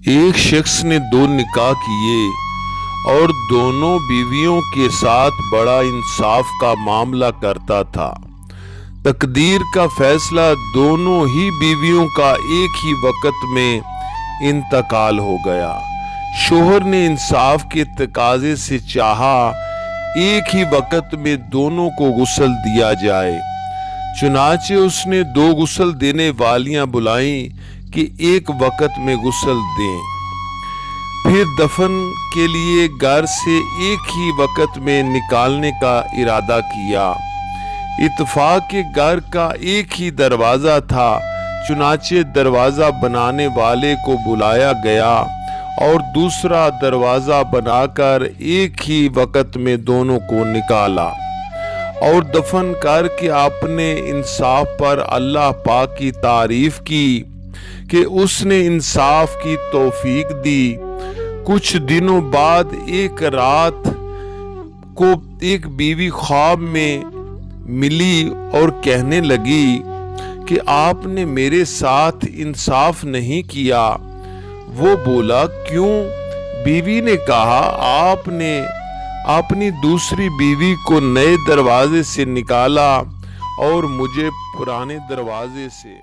ایک شخص نے 2 نکاح کیے اور دونوں بیویوں کے ساتھ بڑا انصاف کا معاملہ کرتا تھا۔ تقدیر کا فیصلہ دونوں ہی بیویوں کا ایک ہی وقت میں انتقال ہو گیا۔ شوہر نے انصاف کے تقاضے سے چاہا ایک ہی وقت میں دونوں کو غسل دیا جائے، چنانچہ اس نے 2 غسل دینے والیاں بلائیں کہ ایک وقت میں غسل دیں۔ پھر دفن کے لیے گھر سے ایک ہی وقت میں نکالنے کا ارادہ کیا۔ اتفاق کے گھر کا ایک ہی دروازہ تھا، چنانچہ دروازہ بنانے والے کو بلایا گیا اور دوسرا دروازہ بنا کر ایک ہی وقت میں دونوں کو نکالا اور دفن کر کے اپنے انصاف پر اللہ پاک کی تعریف کی کہ اس نے انصاف کی توفیق دی۔ کچھ دنوں بعد ایک رات کو ایک بیوی خواب میں ملی اور کہنے لگی کہ آپ نے میرے ساتھ انصاف نہیں کیا۔ وہ بولا، کیوں؟ بیوی نے کہا، آپ نے اپنی دوسری بیوی کو نئے دروازے سے نکالا اور مجھے پرانے دروازے سے۔